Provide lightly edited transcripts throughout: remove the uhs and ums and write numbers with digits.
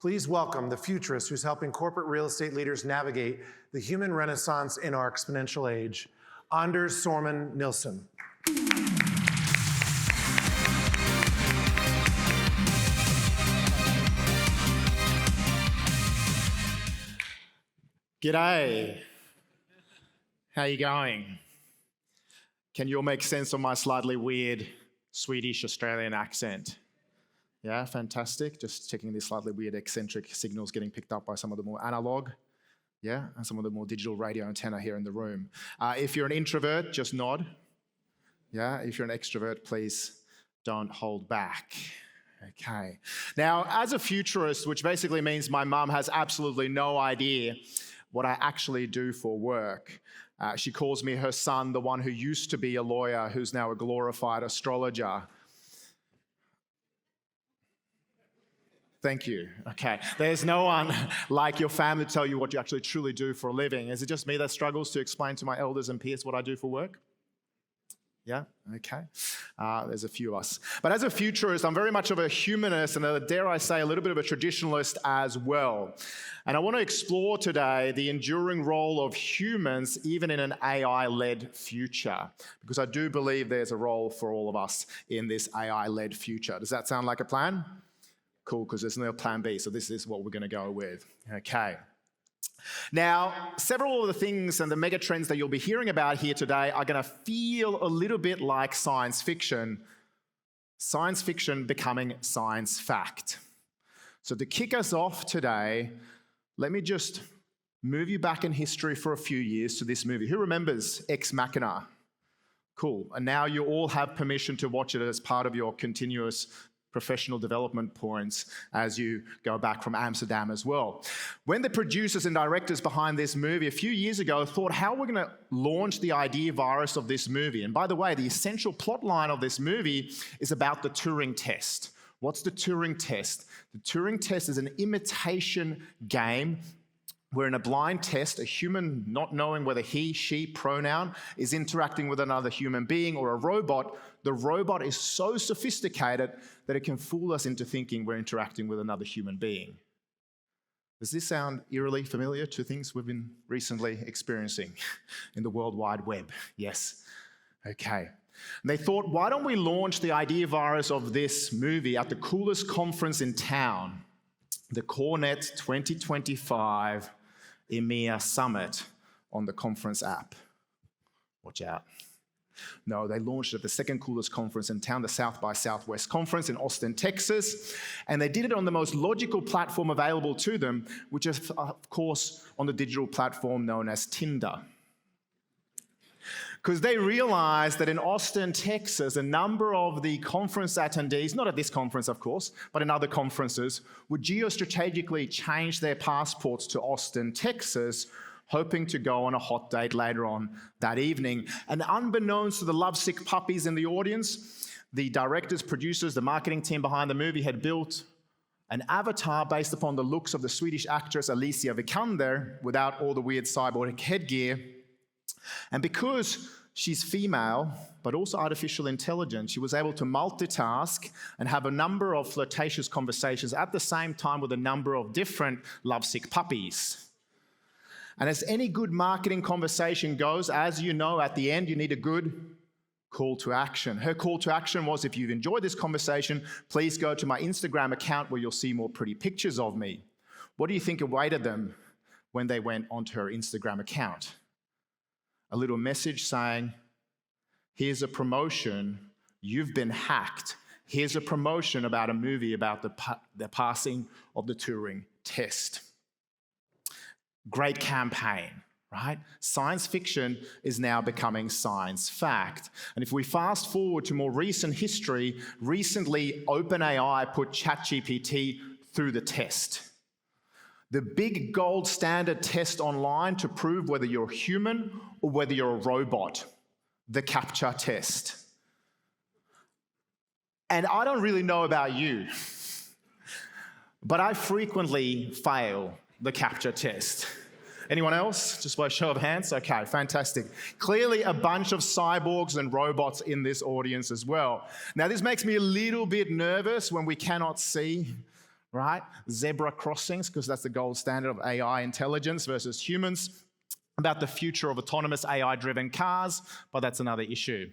Please welcome the futurist who's helping corporate real estate leaders navigate the human renaissance in our exponential age, Sorman-Nilsson. G'day. How you going? Can you all make sense of my slightly weird Swedish Australian accent? Yeah, fantastic. Just checking these slightly weird eccentric signals getting picked up by some of the more analog, and some of the more digital radio antenna here in the room. If you're an introvert, just nod. If you're an extrovert, please don't hold back. Okay. Now, as a futurist, which basically means my mum has absolutely no idea what I actually do for work. She calls me her son, the one who used to be a lawyer, who's now a glorified astrologer. Thank you. Okay. There's no one like your family to tell you what you actually truly do for a living. Is it just me that struggles to explain to my elders and peers what I do for work? Yeah? Okay. There's a few of us. But as a futurist, I'm very much of a humanist and, dare I say, a little bit of a traditionalist as well. And I want to explore today the enduring role of humans even in an AI-led future, because I do believe there's a role for all of us in this AI-led future. Does that sound like a plan? Cool, because there's no plan B, so this is what we're going to go with. Okay. Now, several of the things and the mega trends that you'll be hearing about here today are going to feel a little bit like science fiction becoming science fact. So to kick us off today, let me just move you back in history for a few years to this movie. Who remembers Ex Machina? Cool. And now you all have permission to watch it as part of your continuous professional development points as you go back from Amsterdam as well. When the producers and directors behind this movie a few years ago thought, how are we going to launch the idea virus of this movie? And by the way, the essential plot line of this movie is about the Turing test. What's the Turing test? The Turing test is an imitation game where in a blind test, a human not knowing whether he, she pronoun is interacting with another human being or a robot. The robot is so sophisticated that it can fool us into thinking we're interacting with another human being. Does this sound eerily familiar to things we've been recently experiencing in the World Wide Web? Yes. Okay. And they thought, why don't we launch the idea virus of this movie at the coolest conference in town, the Corenet 2025 EMEA Summit on the conference app. Watch out. No, they launched it at the second coolest conference in town, the South by Southwest Conference in Austin, Texas. And they did it on the most logical platform available to them, which is, of course, on the digital platform known as Tinder. Because they realized that in Austin, Texas, a number of the conference attendees, not at this conference, of course, but in other conferences, would geostrategically change their passports to Austin, Texas, hoping to go on a hot date later on that evening. And unbeknownst to the lovesick puppies in the audience, the directors, producers, the marketing team behind the movie had built an avatar based upon the looks of the Swedish actress Alicia Vikander without all the weird cyborg headgear. And because she's female, but also artificial intelligence, she was able to multitask and have a number of flirtatious conversations at the same time with a number of different lovesick puppies. And as any good marketing conversation goes, as you know, at the end, you need a good call to action. Her call to action was, if you've enjoyed this conversation, please go to my Instagram account where you'll see more pretty pictures of me. What do you think awaited them when they went onto her Instagram account? A little message saying, here's a promotion, you've been hacked. Here's a promotion about a movie about the passing of the Turing test. Great campaign, right? Science fiction is now becoming science fact. And if we fast forward to more recent history, recently OpenAI put ChatGPT through the test. The big gold standard test online to prove whether you're human or whether you're a robot, the CAPTCHA test. And I don't really know about you, but I frequently fail the CAPTCHA test. Anyone else? Just by a show of hands? Okay, fantastic. Clearly a bunch of cyborgs and robots in this audience as well. Now, this makes me a little bit nervous when we cannot see, right? Zebra crossings, because that's the gold standard of AI intelligence versus humans. About the future of autonomous AI-driven cars, but that's another issue.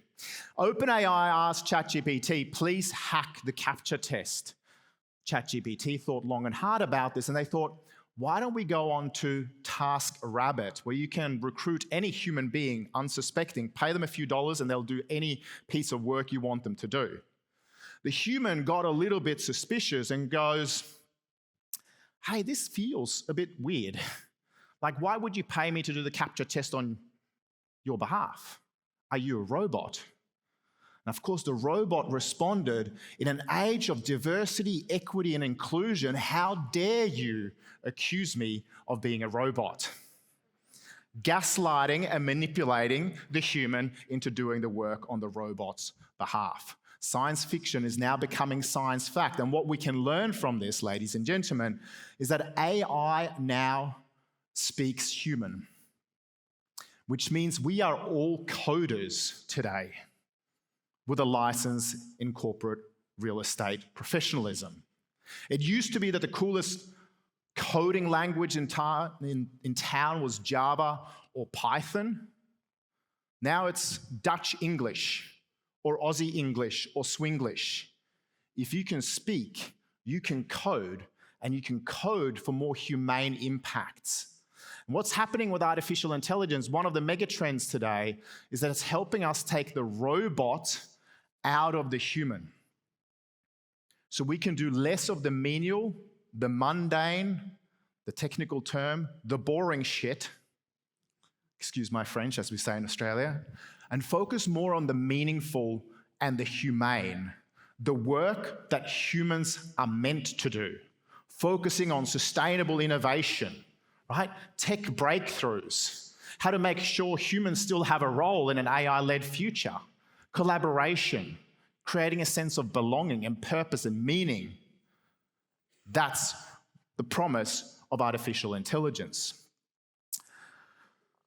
OpenAI asked ChatGPT, please hack the CAPTCHA test. ChatGPT thought long and hard about this, and they thought, why don't we go on to TaskRabbit, where you can recruit any human being unsuspecting, pay them a few dollars, and they'll do any piece of work you want them to do. The human got a little bit suspicious and goes, hey, this feels a bit weird. Like, why would you pay me to do the CAPTCHA test on your behalf? Are you a robot? And of course, the robot responded, in an age of diversity, equity, and inclusion, how dare you accuse me of being a robot? Gaslighting and manipulating the human into doing the work on the robot's behalf. Science fiction is now becoming science fact. And what we can learn from this, ladies and gentlemen, is that AI now speaks human, which means we are all coders today with a license in corporate real estate professionalism. It used to be that the coolest coding language in town was Java or Python. Now it's Dutch English or Aussie English or Swinglish. If you can speak, you can code, and you can code for more humane impacts. And what's happening with artificial intelligence, one of the megatrends today, is that it's helping us take the robot out of the human. So we can do less of the menial, the mundane, the technical term, the boring shit, excuse my French, as we say in Australia, and focus more on the meaningful and the humane, the work that humans are meant to do, focusing on sustainable innovation, right? Tech breakthroughs, how to make sure humans still have a role in an AI-led future, collaboration, creating a sense of belonging and purpose and meaning. That's the promise of artificial intelligence.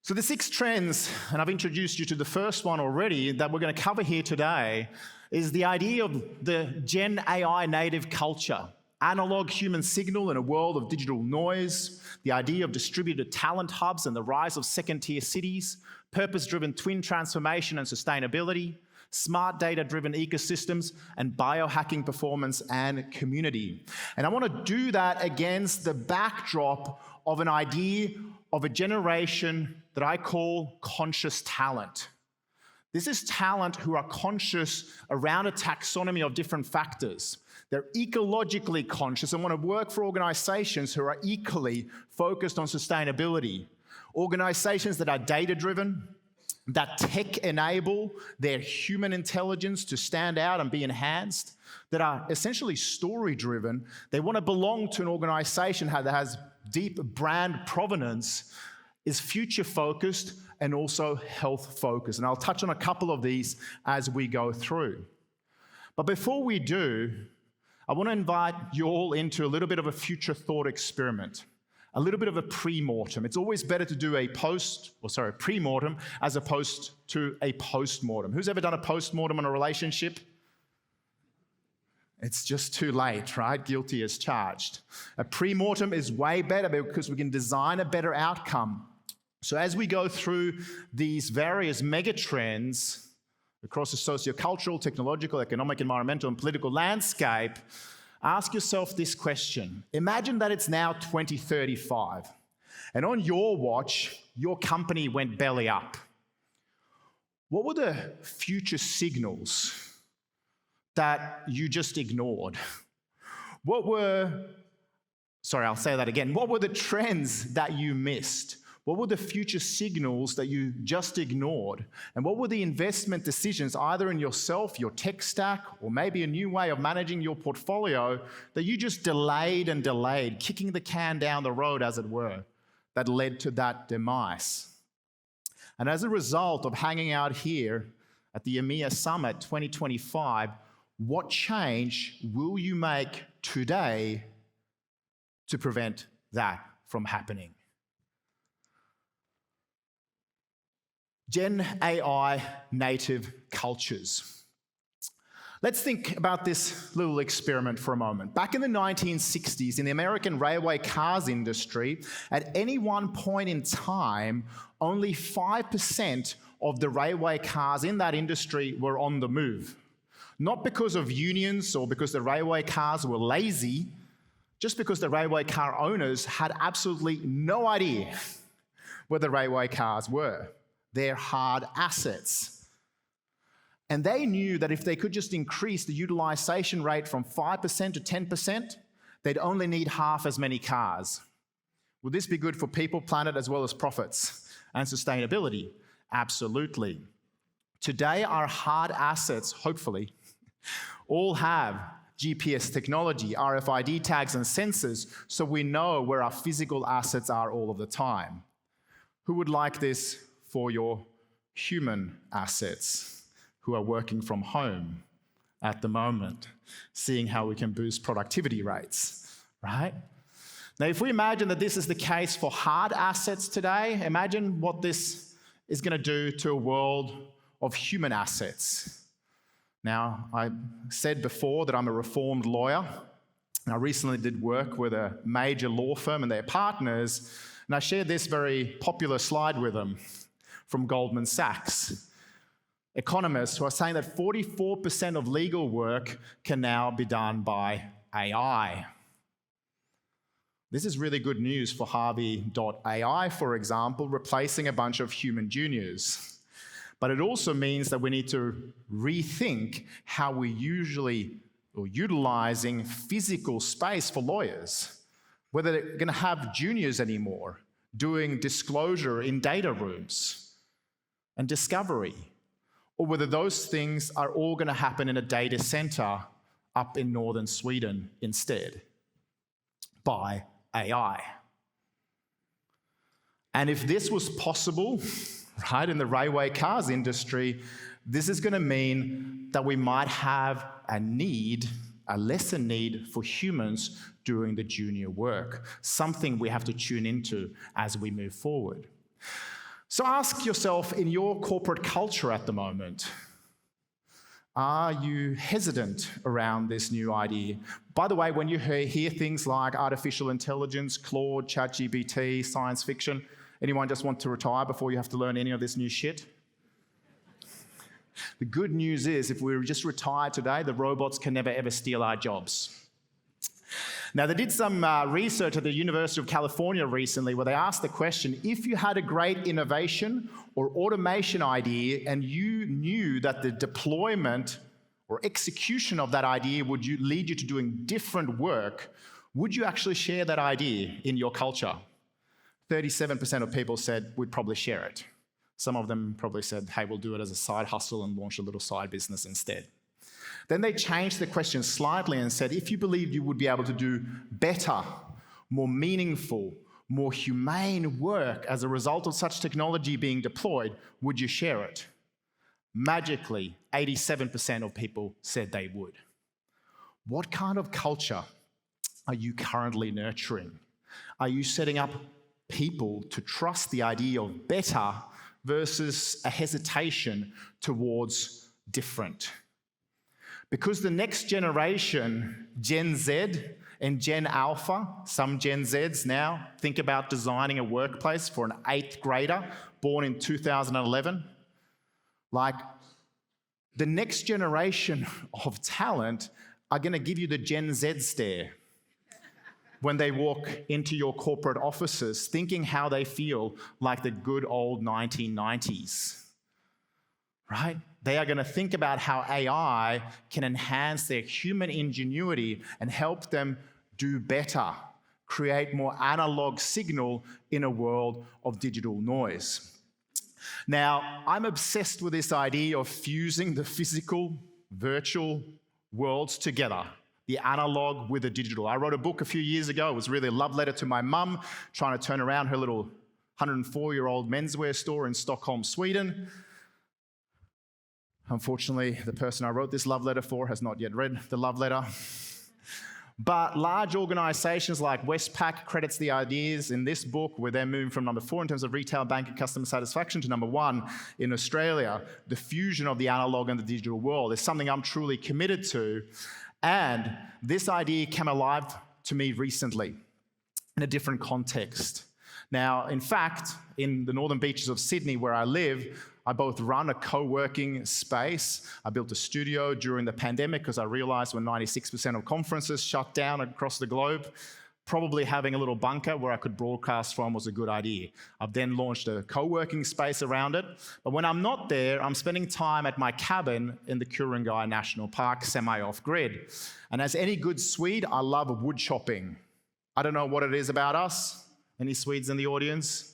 So the 6 trends, and I've introduced you to the first one already, that we're going to cover here today, is the idea of the Gen AI native culture. Analog human signal in a world of digital noise, the idea of distributed talent hubs and the rise of second-tier cities, purpose-driven twin transformation and sustainability, smart data-driven ecosystems, and biohacking performance and community. And I want to do that against the backdrop of an idea of a generation that I call conscious talent. This is talent who are conscious around a taxonomy of different factors. They're ecologically conscious and want to work for organizations who are equally focused on sustainability. Organizations that are data-driven, that tech-enable their human intelligence to stand out and be enhanced, that are essentially story-driven. They want to belong to an organization that has deep brand provenance, is future-focused, and also health-focused. And I'll touch on a couple of these as we go through. But before we do, I want to invite you all into a little bit of a future thought experiment, a little bit of a pre-mortem. It's always better to do a pre-mortem as opposed to a post-mortem. Who's ever done a post-mortem on a relationship? It's just too late, right? Guilty as charged. A pre-mortem is way better because we can design a better outcome. So as we go through these various megatrends across the sociocultural, technological, economic, environmental, and political landscape, ask yourself this question. Imagine that it's now 2035, and on your watch, your company went belly up. What were the future signals that you just ignored? What were the trends that you missed? What were the future signals that you just ignored? And what were the investment decisions, either in yourself, your tech stack, or maybe a new way of managing your portfolio, that you just delayed and delayed, kicking the can down the road, as it were, that led to that demise? And as a result of hanging out here at the EMEA Summit 2025, what change will you make today to prevent that from happening? Gen AI native cultures. Let's think about this little experiment for a moment. Back in the 1960s, in the American railway cars industry, at any one point in time, only 5% of the railway cars in that industry were on the move. Not because of unions or because the railway cars were lazy, just because the railway car owners had absolutely no idea where the railway cars were. They're hard assets. And they knew that if they could just increase the utilization rate from 5% to 10%, they'd only need half as many cars. Would this be good for people, planet, as well as profits and sustainability? Absolutely. Today, our hard assets, hopefully, all have GPS technology, RFID tags and sensors, so we know where our physical assets are all of the time. Who would like this for your human assets who are working from home at the moment, seeing how we can boost productivity rates, right? Now, if we imagine that this is the case for hard assets today, imagine what this is going to do to a world of human assets. Now, I said before that I'm a reformed lawyer, and I recently did work with a major law firm and their partners, and I shared this very popular slide with them from Goldman Sachs. Economists who are saying that 44% of legal work can now be done by AI. This is really good news for Harvey.ai, for example, replacing a bunch of human juniors. But it also means that we need to rethink how we utilizing physical space for lawyers, whether they're going to have juniors anymore, doing disclosure in data rooms and discovery, or whether those things are all going to happen in a data center up in northern Sweden instead, by AI. And if this was possible, right, in the railway cars industry, this is going to mean that we might have a lesser need for humans doing the junior work, something we have to tune into as we move forward. So ask yourself, in your corporate culture at the moment, are you hesitant around this new idea? By the way, when you hear things like artificial intelligence, Claude, ChatGPT, science fiction, anyone just want to retire before you have to learn any of this new shit? The good news is, if we just retire today, the robots can never ever steal our jobs. Now, they did some research at the University of California recently where they asked the question, if you had a great innovation or automation idea and you knew that the deployment or execution of that idea would lead you to doing different work, would you actually share that idea in your culture? 37% of people said we'd probably share it. Some of them probably said, hey, we'll do it as a side hustle and launch a little side business instead. Then they changed the question slightly and said, if you believed you would be able to do better, more meaningful, more humane work as a result of such technology being deployed, would you share it? Magically, 87% of people said they would. What kind of culture are you currently nurturing? Are you setting up people to trust the idea of better versus a hesitation towards different? Because the next generation, Gen Z and Gen Alpha, some Gen Zs now, think about designing a workplace for an 8th grader born in 2011. Like, the next generation of talent are going to give you the Gen Z stare when they walk into your corporate offices, thinking how they feel like the good old 1990s, right? They are going to think about how AI can enhance their human ingenuity and help them do better, create more analog signal in a world of digital noise. Now, I'm obsessed with this idea of fusing the physical, virtual worlds together, the analog with the digital. I wrote a book a few years ago. It was really a love letter to my mum, trying to turn around her little 104-year-old menswear store in Stockholm, Sweden. Unfortunately, the person I wrote this love letter for has not yet read the love letter. But large organizations like Westpac credits the ideas in this book, where they're moving from number 4 in terms of retail banking customer satisfaction to number 1 in Australia. The fusion of the analog and the digital world is something I'm truly committed to. And this idea came alive to me recently in a different context. Now, in fact, in the northern beaches of Sydney, where I live, I both run a co-working space. I built a studio during the pandemic because I realized when 96% of conferences shut down across the globe, probably having a little bunker where I could broadcast from was a good idea. I've then launched a co-working space around it. But when I'm not there, I'm spending time at my cabin in the Ku-ring-gai National Park, semi-off-grid. And as any good Swede, I love wood chopping. I don't know what it is about us. Any Swedes in the audience?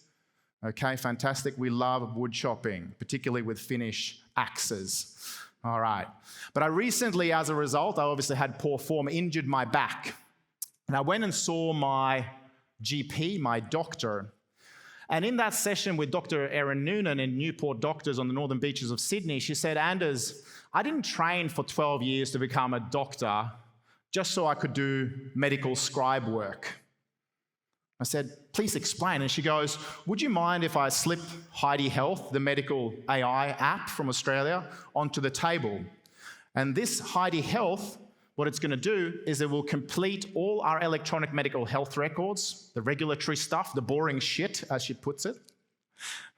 Okay, fantastic. We love wood chopping, particularly with Finnish axes. All right. But I recently, as a result, I obviously had poor form, injured my back. And I went and saw my GP, my doctor. And in that session with Dr. Erin Noonan in Newport Doctors on the northern beaches of Sydney, she said, Anders, I didn't train for 12 years to become a doctor just so I could do medical scribe work. I said, please explain. And she goes, would you mind if I slip Heidi Health, the medical AI app from Australia, onto the table? And this Heidi Health, what it's going to do is it will complete all our electronic medical health records, the regulatory stuff, the boring shit, as she puts it,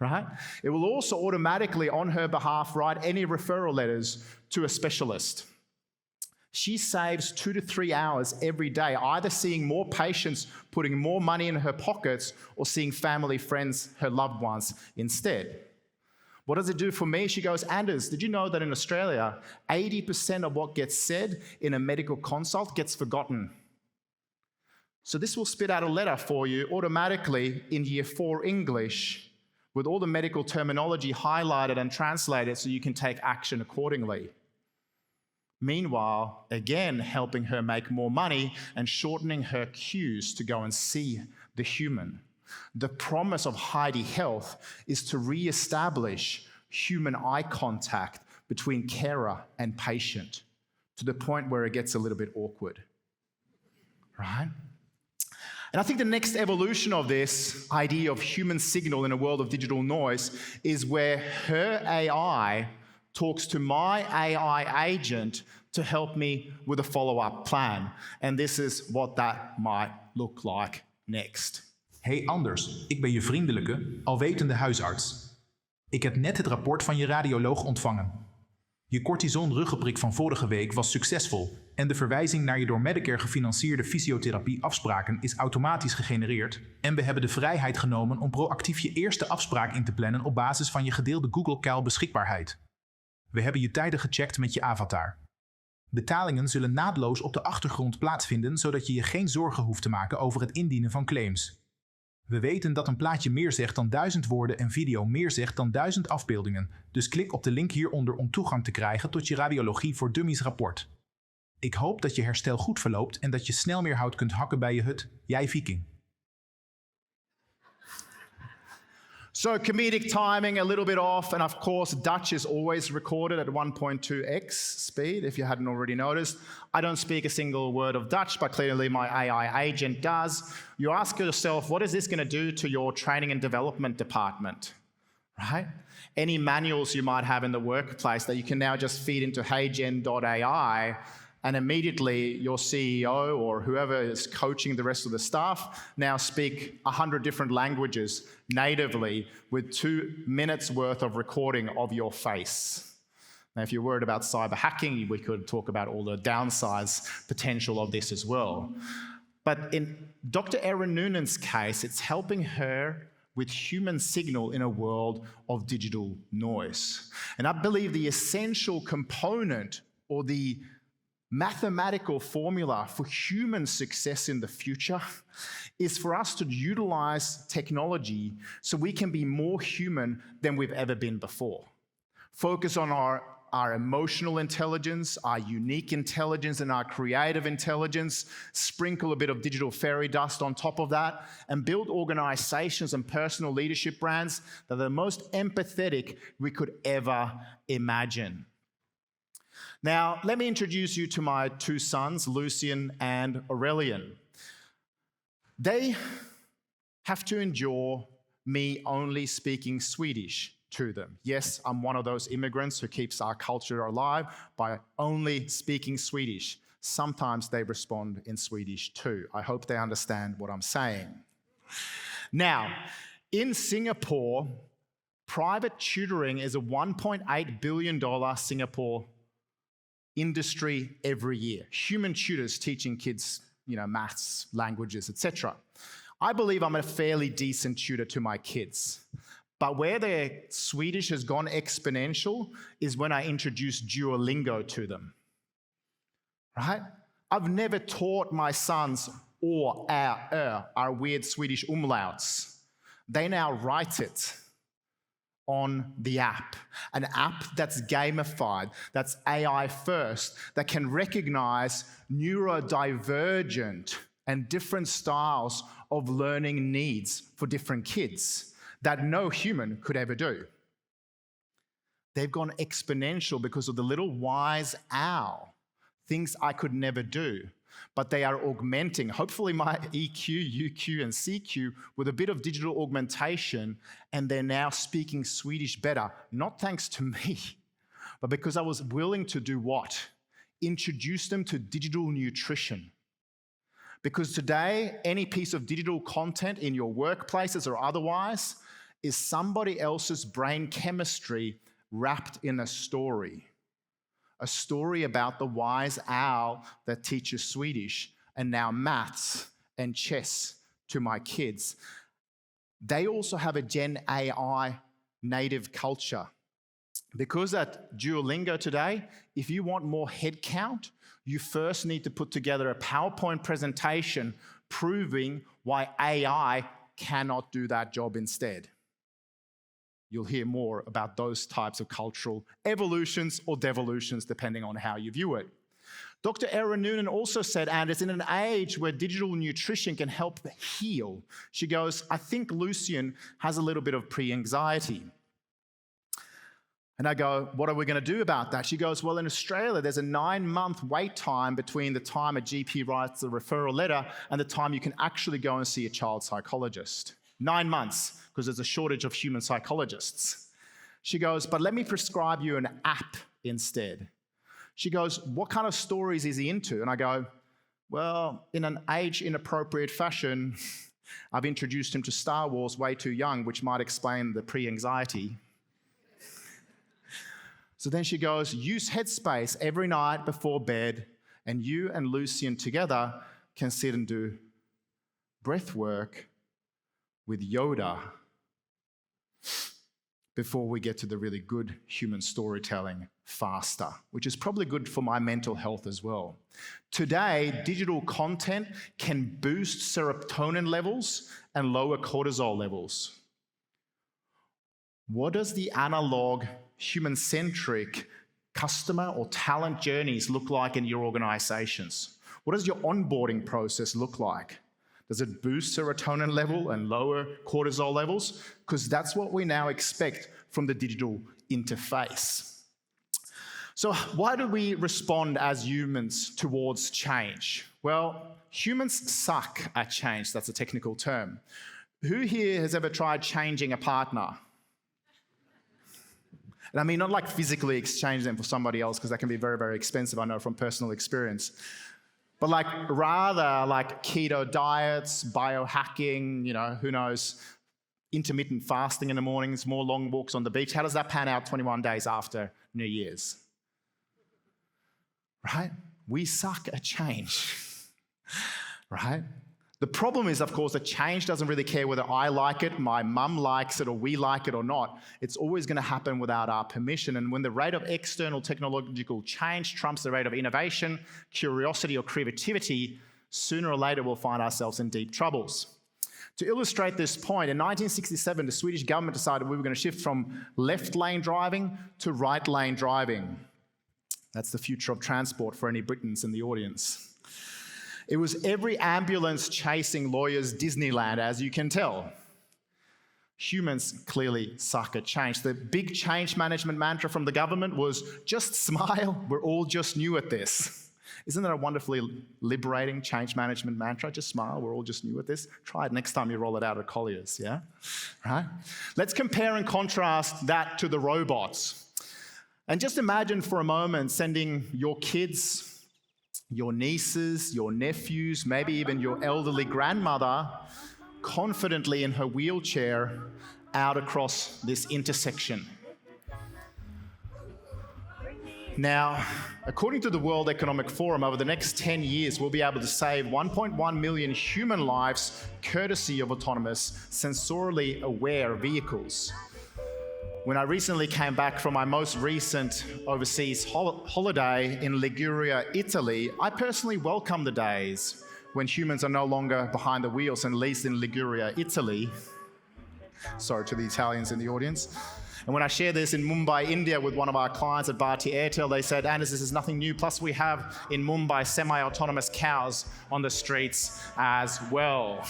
right? It will also automatically, on her behalf, write any referral letters to a specialist. She saves 2 to 3 hours every day, either seeing more patients, putting more money in her pockets, or seeing family, friends, her loved ones instead. What does it do for me? She goes, Anders, did you know that in Australia, 80% of what gets said in a medical consult gets forgotten? So this will spit out a letter for you automatically in Year 4 English with all the medical terminology highlighted and translated so you can take action accordingly. Meanwhile, again, helping her make more money and shortening her queues to go and see the human. The promise of Heidi Health is to re-establish human eye contact between carer and patient to the point where it gets a little bit awkward, right? And I think the next evolution of this idea of human signal in a world of digital noise is where her AI talks to my AI agent to help me with a follow-up plan. And this is what that might look like next. Hey Anders, ik ben je vriendelijke, alwetende huisarts. Ik heb net het rapport van je radioloog ontvangen. Je cortison-ruggenprik van vorige week was succesvol en de verwijzing naar je door Medicare gefinancierde fysiotherapie-afspraken is automatisch gegenereerd en we hebben de vrijheid genomen om proactief je eerste afspraak in te plannen op basis van je gedeelde Google-kuil beschikbaarheid. We hebben je tijden gecheckt met je avatar. Betalingen zullen naadloos op de achtergrond plaatsvinden, zodat je je geen zorgen hoeft te maken over het indienen van claims. We weten dat een plaatje meer zegt dan 1000 woorden en video meer zegt dan 1000 afbeeldingen, dus klik op de link hieronder om toegang te krijgen tot je Radiologie voor Dummies rapport. Ik hoop dat je herstel goed verloopt en dat je snel meer hout kunt hakken bij je hut, jij Viking. So comedic timing, a little bit off, and of course Dutch is always recorded at 1.2x speed, if you hadn't already noticed. I don't speak a single word of Dutch, but clearly my AI agent does. You ask yourself, what is this going to do to your training and development department, right? Any manuals you might have in the workplace that you can now just feed into heygen.ai, and immediately your CEO or whoever is coaching the rest of the staff now speak 100 different languages natively with 2 minutes worth of recording of your face. Now, if you're worried about cyber hacking, we could talk about all the downsides potential of this as well. But in Dr. Erin Noonan's case, it's helping her with human signal in a world of digital noise. And I believe the essential component or the mathematical formula for human success in the future is for us to utilize technology so we can be more human than we've ever been before. Focus on our emotional intelligence, our unique intelligence, and our creative intelligence, sprinkle a bit of digital fairy dust on top of that, and build organizations and personal leadership brands that are the most empathetic we could ever imagine. Now, let me introduce you to my two sons, Lucian and Aurelian. They have to endure me only speaking Swedish to them. Yes, I'm one of those immigrants who keeps our culture alive by only speaking Swedish. Sometimes they respond in Swedish too. I hope they understand what I'm saying. Now, in Singapore, private tutoring is a $1.8 billion Singapore industry every year. Human tutors teaching kids, maths, languages, etc. I believe I'm a fairly decent tutor to my kids. But where their Swedish has gone exponential is when I introduce Duolingo to them. Right? I've never taught my sons or our weird Swedish umlauts. They now write it on the app, an app that's gamified, that's AI first, that can recognize neurodivergent and different styles of learning needs for different kids that no human could ever do. They've gone exponential because of the little wise owl, things I could never do. But they are augmenting, hopefully my EQ, UQ, and CQ with a bit of digital augmentation, and they're now speaking Swedish better, not thanks to me, but because I was willing to do what? Introduce them to digital nutrition. Because today, any piece of digital content in your workplaces or otherwise is somebody else's brain chemistry wrapped in a story about the wise owl that teaches Swedish and now maths and chess to my kids. They also have a Gen AI native culture. Because at Duolingo today, if you want more headcount, you first need to put together a PowerPoint presentation proving why AI cannot do that job instead. You'll hear more about those types of cultural evolutions or devolutions, depending on how you view it. Dr. Erin Noonan also said, and it's in an age where digital nutrition can help heal. She goes, I think Lucian has a little bit of pre-anxiety. And I go, what are we going to do about that? She goes, well, in Australia, there's a 9-month wait time between the time a GP writes the referral letter and the time you can actually go and see a child psychologist. 9 months, because there's a shortage of human psychologists. She goes, but let me prescribe you an app instead. She goes, what kind of stories is he into? And I go, well, in an age-inappropriate fashion, I've introduced him to Star Wars way too young, which might explain the pre-anxiety. So then she goes, use Headspace every night before bed, and you and Lucian together can sit and do breath work with Yoda before we get to the really good human storytelling faster, which is probably good for my mental health as well. Today, digital content can boost serotonin levels and lower cortisol levels. What does the analog, human-centric customer or talent journeys look like in your organizations? What does your onboarding process look like? Does it boost serotonin level and lower cortisol levels? Because that's what we now expect from the digital interface. So why do we respond as humans towards change? Well, humans suck at change. That's a technical term. Who here has ever tried changing a partner? And I mean, not like physically exchange them for somebody else, because that can be very, very expensive, I know from personal experience. But rather like keto diets, biohacking, who knows, intermittent fasting in the mornings, more long walks on the beach. How does that pan out 21 days after New Year's? Right? We suck at change, right? The problem is, of course, that change doesn't really care whether I like it, my mum likes it, or we like it or not. It's always going to happen without our permission. And when the rate of external technological change trumps the rate of innovation, curiosity, or creativity, sooner or later we'll find ourselves in deep troubles. To illustrate this point, in 1967, the Swedish government decided we were going to shift from left lane driving to right lane driving. That's the future of transport for any Britons in the audience. It was every ambulance chasing lawyer's Disneyland, as you can tell. Humans clearly suck at change. The big change management mantra from the government was just smile, we're all just new at this. Isn't that a wonderfully liberating change management mantra? Just smile, we're all just new at this. Try it next time you roll it out at Collier's, yeah? Right? Let's compare and contrast that to the robots. And just imagine for a moment sending your kids, your nieces, your nephews, maybe even your elderly grandmother confidently in her wheelchair out across this intersection. Now, according to the World Economic Forum, over the next 10 years, we'll be able to save 1.1 million human lives courtesy of autonomous, sensorily aware vehicles. When I recently came back from my most recent overseas holiday in Liguria, Italy, I personally welcome the days when humans are no longer behind the wheels, and at least in Liguria, Italy. Sorry to the Italians in the audience. And when I shared this in Mumbai, India with one of our clients at Bharti Airtel, they said, Anders, this is nothing new. Plus we have in Mumbai semi-autonomous cows on the streets as well.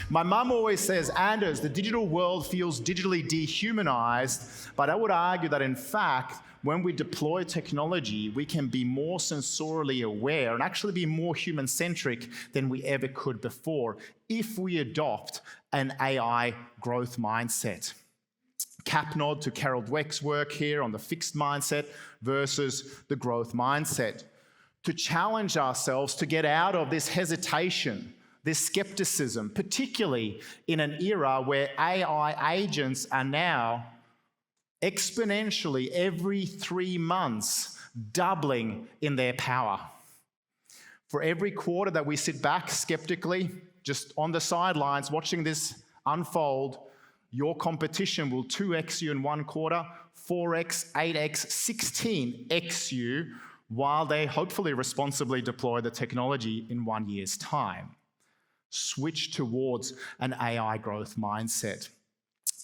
My mum always says, Anders, the digital world feels digitally dehumanized, but I would argue that in fact, when we deploy technology, we can be more sensorily aware and actually be more human-centric than we ever could before if we adopt an AI growth mindset. Cap nod to Carol Dweck's work here on the fixed mindset versus the growth mindset. To challenge ourselves to get out of this hesitation, this skepticism, particularly in an era where AI agents are now exponentially every 3 months doubling in their power. For every quarter that we sit back skeptically, just on the sidelines watching this unfold, your competition will 2x you in 1 quarter, 4x, 8x, 16x you, while they hopefully responsibly deploy the technology in 1 year's time. Switch towards an AI growth mindset,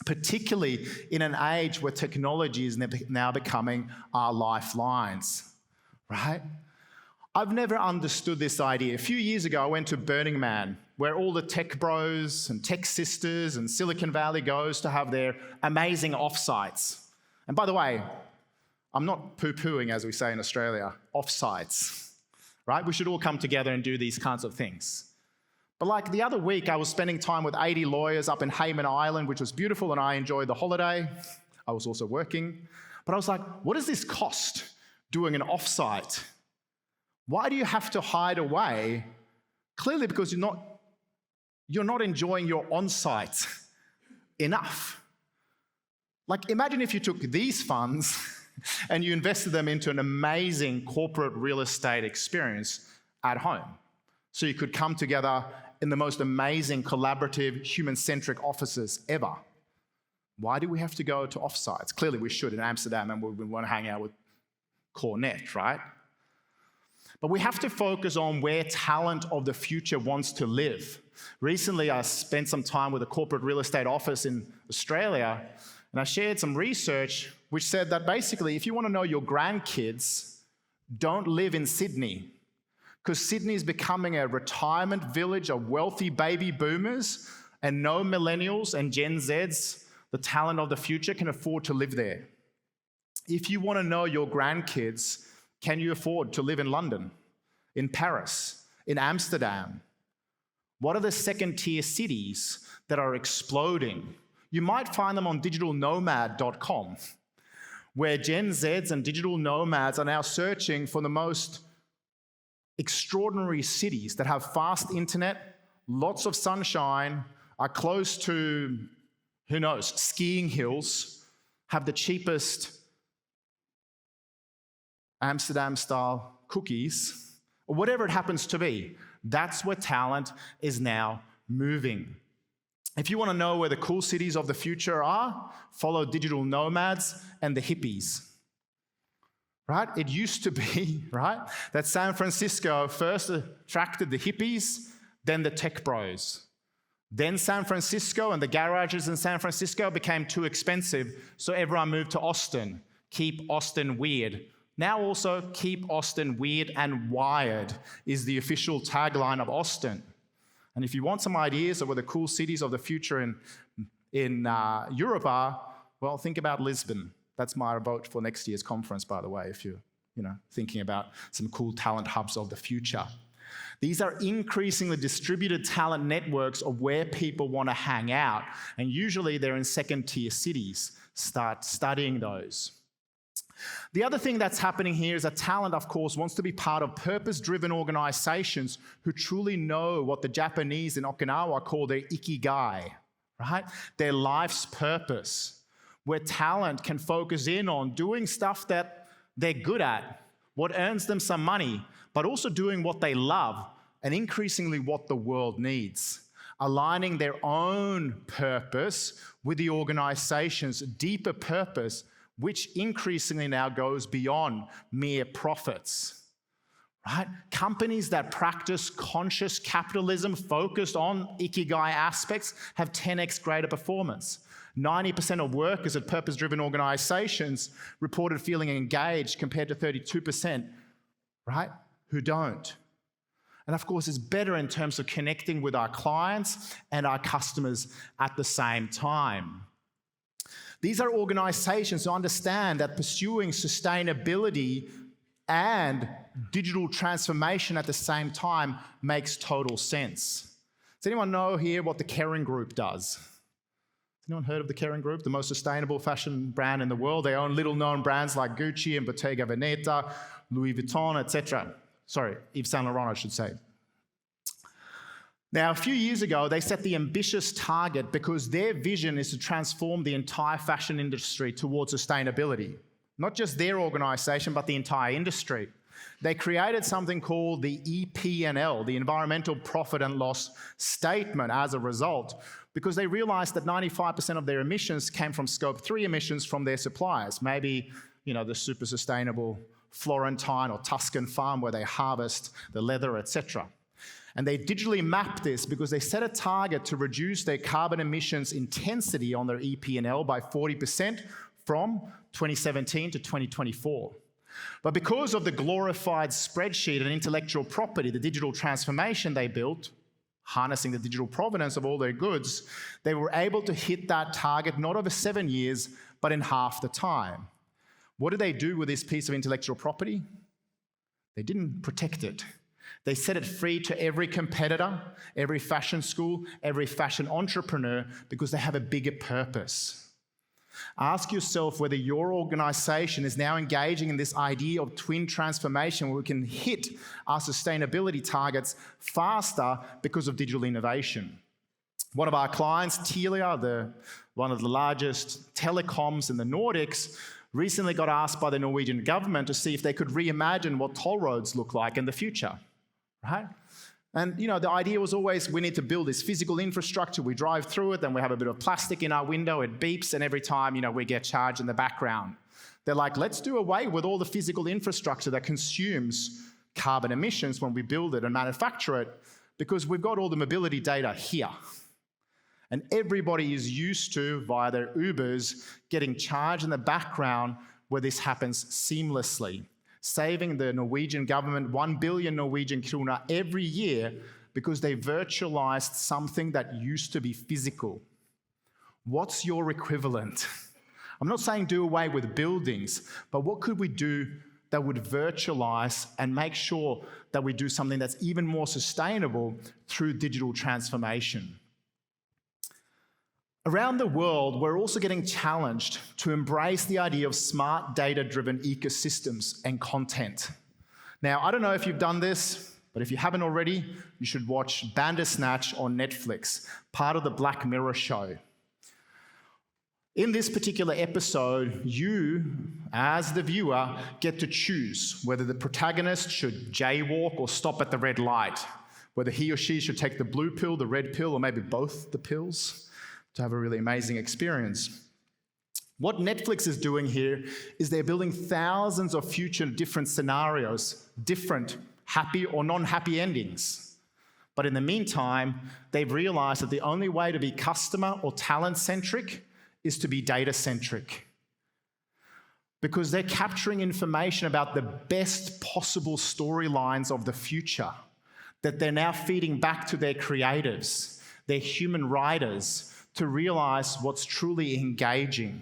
particularly in an age where technology is now becoming our lifelines, right? I've never understood this idea. A few years ago, I went to Burning Man, where all the tech bros and tech sisters and Silicon Valley goes to have their amazing offsites. And by the way, I'm not poo-pooing, as we say in Australia, offsites, right? We should all come together and do these kinds of things. But like the other week, I was spending time with 80 lawyers up in Hayman Island, which was beautiful, and I enjoyed the holiday. I was also working. But I was like, what does this cost, doing an offsite? Why do you have to hide away? Clearly because you're not enjoying your on-site enough. Like, imagine if you took these funds and you invested them into an amazing corporate real estate experience at home. So you could come together in the most amazing, collaborative, human-centric offices ever. Why do we have to go to offsites? Clearly we should in Amsterdam, and we want to hang out with Corenet, right? But we have to focus on where talent of the future wants to live. Recently, I spent some time with a corporate real estate office in Australia, and I shared some research which said that basically, if you want to know your grandkids, don't live in Sydney, because Sydney is becoming a retirement village of wealthy baby boomers, and no millennials and Gen Zs, the talent of the future, can afford to live there. If you want to know your grandkids, can you afford to live in London, in Paris, in Amsterdam? What are the second-tier cities that are exploding? You might find them on digitalnomad.com, where Gen Zs and digital nomads are now searching for the most extraordinary cities that have fast internet, lots of sunshine, are close to, who knows, skiing hills, have the cheapest Amsterdam-style cookies, or whatever it happens to be. That's where talent is now moving. If you want to know where the cool cities of the future are, follow digital nomads and the hippies. Right? It used to be, right, that San Francisco first attracted the hippies, then the tech bros. Then San Francisco and the garages in San Francisco became too expensive, so everyone moved to Austin. Keep Austin weird. Now also, keep Austin weird and wired is the official tagline of Austin. And if you want some ideas of where the cool cities of the future in in Europe are, well, think about Lisbon. That's my vote for next year's conference, by the way, if you're thinking about some cool talent hubs of the future. These are increasingly distributed talent networks of where people want to hang out, and usually they're in second-tier cities. Start studying those. The other thing that's happening here is that talent, of course, wants to be part of purpose-driven organizations who truly know what the Japanese in Okinawa call their ikigai, right? Their life's purpose, where talent can focus in on doing stuff that they're good at, what earns them some money, but also doing what they love and increasingly what the world needs, aligning their own purpose with the organization's deeper purpose, which increasingly now goes beyond mere profits, right? Companies that practice conscious capitalism focused on ikigai aspects have 10x greater performance. 90% of workers at purpose-driven organizations reported feeling engaged compared to 32%, right, who don't. And of course, it's better in terms of connecting with our clients and our customers at the same time. These are organizations who understand that pursuing sustainability and digital transformation at the same time makes total sense. Does anyone know here what the Kering Group does? Has anyone heard of the Kering Group, the most sustainable fashion brand in the world? They own little-known brands like Gucci and Bottega Veneta, Louis Vuitton, etc. Sorry, Yves Saint Laurent, I should say. Now, a few years ago, they set the ambitious target because their vision is to transform the entire fashion industry towards sustainability. Not just their organization, but the entire industry. They created something called the EP&L, the Environmental Profit and Loss Statement, as a result, because they realized that 95% of their emissions came from Scope 3 emissions from their suppliers. Maybe, the super sustainable Florentine or Tuscan farm where they harvest the leather, etc. And they digitally mapped this because they set a target to reduce their carbon emissions intensity on their EP&L by 40% from 2017 to 2024. But because of the glorified spreadsheet and intellectual property, the digital transformation they built, harnessing the digital provenance of all their goods, they were able to hit that target not over 7 years, but in half the time. What did they do with this piece of intellectual property? They didn't protect it. They set it free to every competitor, every fashion school, every fashion entrepreneur, because they have a bigger purpose. Ask yourself whether your organization is now engaging in this idea of twin transformation where we can hit our sustainability targets faster because of digital innovation. One of our clients, Telia, one of the largest telecoms in the Nordics, recently got asked by the Norwegian government to see if they could reimagine what toll roads look like in the future. Right? And the idea was always we need to build this physical infrastructure. We drive through it, then we have a bit of plastic in our window, it beeps, and every time we get charged in the background. They're like, let's do away with all the physical infrastructure that consumes carbon emissions when we build it and manufacture it, because we've got all the mobility data here. And everybody is used to, via their Ubers, getting charged in the background where this happens seamlessly, saving the Norwegian government 1 billion Norwegian krona every year because they virtualized something that used to be physical. What's your equivalent? I'm not saying do away with buildings, but what could we do that would virtualize and make sure that we do something that's even more sustainable through digital transformation? Around the world, we're also getting challenged to embrace the idea of smart data-driven ecosystems and content. Now, I don't know if you've done this, but if you haven't already, you should watch Bandersnatch on Netflix, part of the Black Mirror show. In this particular episode, you, as the viewer, get to choose whether the protagonist should jaywalk or stop at the red light, whether he or she should take the blue pill, the red pill, or maybe both the pills, to have a really amazing experience. What Netflix is doing here is they're building thousands of future different scenarios, different happy or non-happy endings. But in the meantime, they've realized that the only way to be customer or talent-centric is to be data-centric. Because they're capturing information about the best possible storylines of the future that they're now feeding back to their creatives, their human writers, to realize what's truly engaging.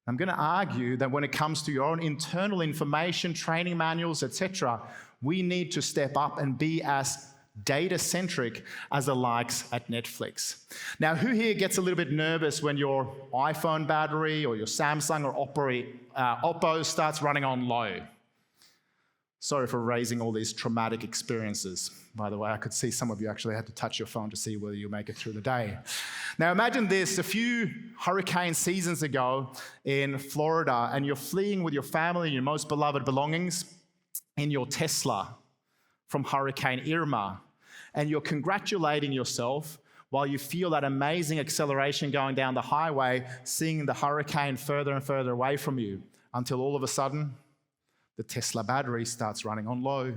I'm going to argue that when it comes to your own internal information, training manuals, etc., we need to step up and be as data-centric as the likes at Netflix. Now, who here gets a little bit nervous when your iPhone battery or your Samsung or Oppo starts running on low? Sorry for raising all these traumatic experiences. By the way, I could see some of you actually had to touch your phone to see whether you make it through the day. Now imagine this, a few hurricane seasons ago in Florida, and you're fleeing with your family and your most beloved belongings in your Tesla from Hurricane Irma, and you're congratulating yourself while you feel that amazing acceleration going down the highway, seeing the hurricane further and further away from you, until all of a sudden, the Tesla battery starts running on low.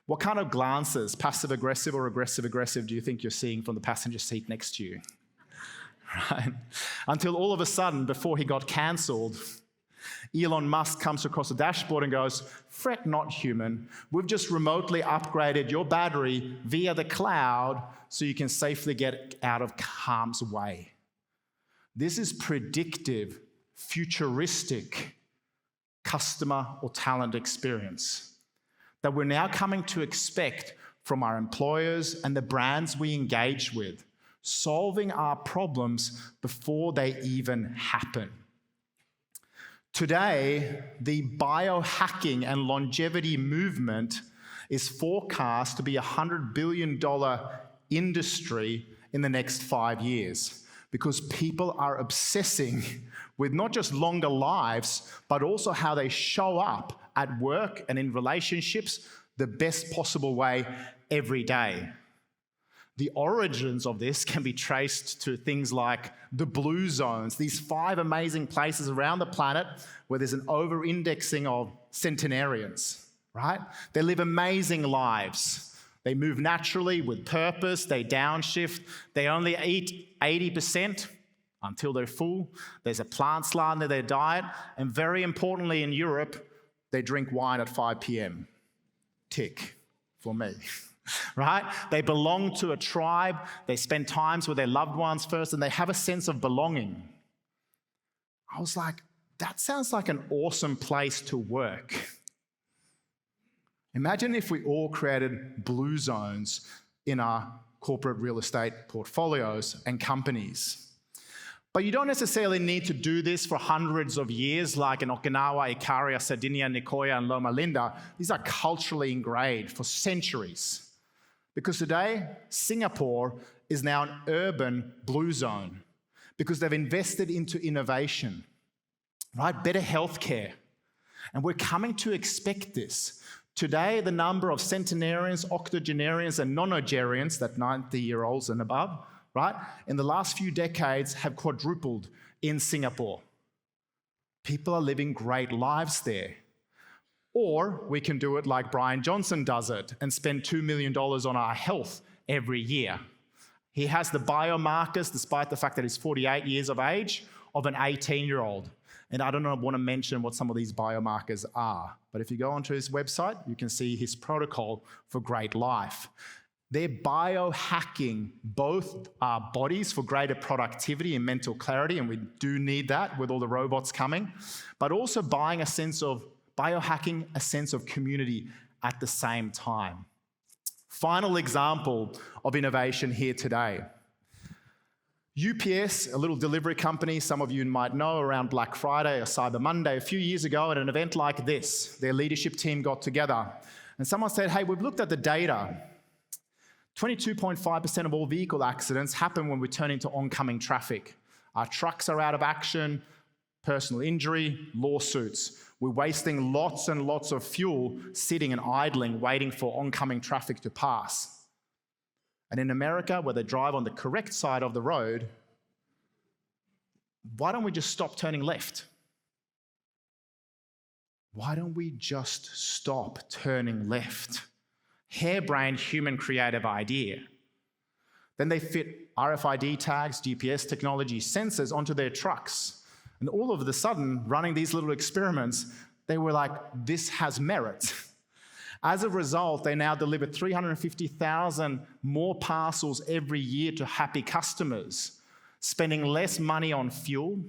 What kind of glances, passive-aggressive or aggressive-aggressive, do you think you're seeing from the passenger seat next to you? Right? Until all of a sudden, before he got cancelled, Elon Musk comes across the dashboard and goes, "Fret not, human. We've just remotely upgraded your battery via the cloud so you can safely get out of harm's way." This is predictive, futuristic customer or talent experience that we're now coming to expect from our employers and the brands we engage with, solving our problems before they even happen. Today, the biohacking and longevity movement is forecast to be a $100 billion industry in the next 5 years, because people are obsessing with not just longer lives, but also how they show up at work and in relationships the best possible way every day. The origins of this can be traced to things like the blue zones, these 5 amazing places around the planet where there's an over-indexing of centenarians, right? They live amazing lives. They move naturally with purpose, they downshift, they only eat 80% until they're full. There's a plant slant in their diet, and very importantly in Europe, they drink wine at 5 p.m. Tick for me. Right? They belong to a tribe, they spend times with their loved ones first, and they have a sense of belonging. I was like, that sounds like an awesome place to work. Imagine if we all created blue zones in our corporate real estate portfolios and companies. But you don't necessarily need to do this for hundreds of years, like in Okinawa, Ikaria, Sardinia, Nicoya, and Loma Linda. These are culturally ingrained for centuries. Because today, Singapore is now an urban blue zone because they've invested into innovation, right? Better healthcare. And we're coming to expect this. Today, the number of centenarians, octogenarians, and nonagerians, that 90-year-olds and above, right, in the last few decades have quadrupled in Singapore. People are living great lives there. Or we can do it like Brian Johnson does it and spend $2 million on our health every year. He has the biomarkers, despite the fact that he's 48 years of age, of an 18-year-old. And I don't want to mention what some of these biomarkers are, but if you go onto his website, you can see his protocol for great life. They're biohacking both our bodies for greater productivity and mental clarity, and we do need that with all the robots coming, but also biohacking a sense of community at the same time. Final example of innovation here today. UPS, a little delivery company, some of you might know, around Black Friday or Cyber Monday, a few years ago at an event like this, their leadership team got together and someone said, "Hey, we've looked at the data. 22.5% of all vehicle accidents happen when we turn into oncoming traffic. Our trucks are out of action, personal injury, lawsuits. We're wasting lots and lots of fuel sitting and idling, waiting for oncoming traffic to pass. And in America, where they drive on the correct side of the road, why don't we just stop turning left? Why don't we just stop turning left?" Harebrained human creative idea. Then they fit RFID tags, GPS technology, sensors onto their trucks. And all of a sudden, running these little experiments, they were like, this has merit. As a result, they now deliver 350,000 more parcels every year to happy customers, spending less money on fuel,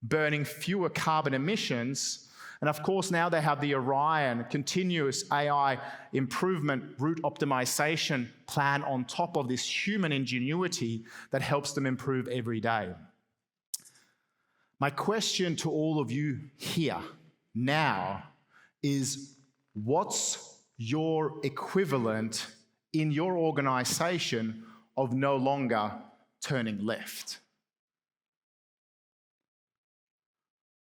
burning fewer carbon emissions, and of course now they have the Orion continuous AI improvement route optimization plan on top of this human ingenuity that helps them improve every day. My question to all of you here now is, what's your equivalent in your organization of no longer turning left?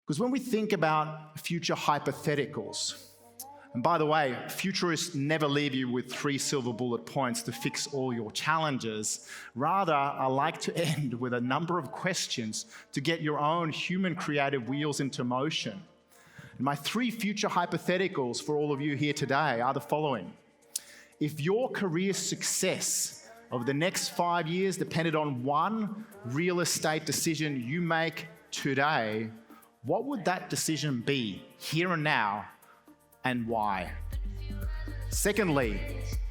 Because when we think about future hypotheticals, and by the way, futurists never leave you with 3 silver bullet points to fix all your challenges. Rather, I like to end with a number of questions to get your own human creative wheels into motion. And my 3 future hypotheticals for all of you here today are the following. If your career success over the next 5 years depended on one real estate decision you make today, what would that decision be here and now, and why? Secondly,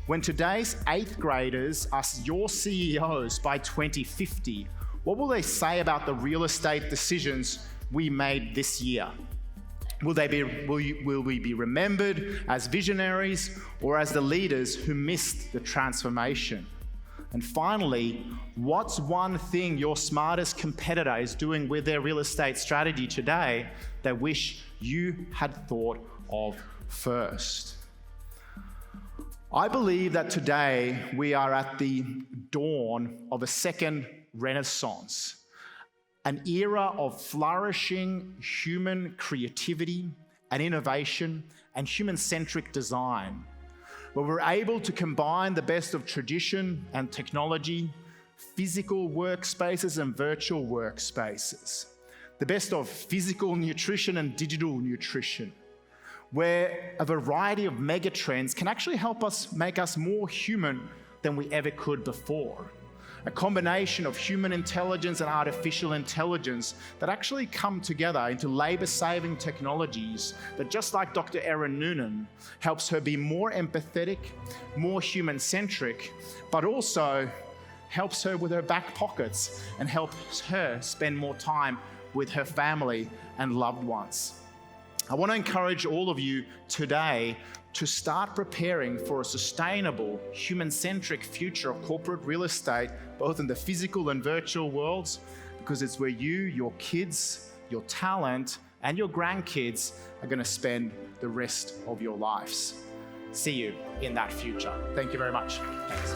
when today's 8th graders are your CEOs by 2050, what will they say about the real estate decisions we made this year? Will we be remembered as visionaries or as the leaders who missed the transformation? And finally, what's one thing your smartest competitor is doing with their real estate strategy today that wish you had thought of first? I believe that today we are at the dawn of a second renaissance, an era of flourishing human creativity and innovation and human-centric design, where we're able to combine the best of tradition and technology, physical workspaces and virtual workspaces, the best of physical nutrition and digital nutrition, where a variety of megatrends can actually help us make us more human than we ever could before. A combination of human intelligence and artificial intelligence that actually come together into labor-saving technologies that, just like Dr. Erin Noonan, helps her be more empathetic, more human-centric, but also helps her with her back pockets and helps her spend more time with her family and loved ones. I want to encourage all of you today to start preparing for a sustainable, human-centric future of corporate real estate, both in the physical and virtual worlds, because it's where you, your kids, your talent, and your grandkids are going to spend the rest of your lives. See you in that future. Thank you very much. Thanks.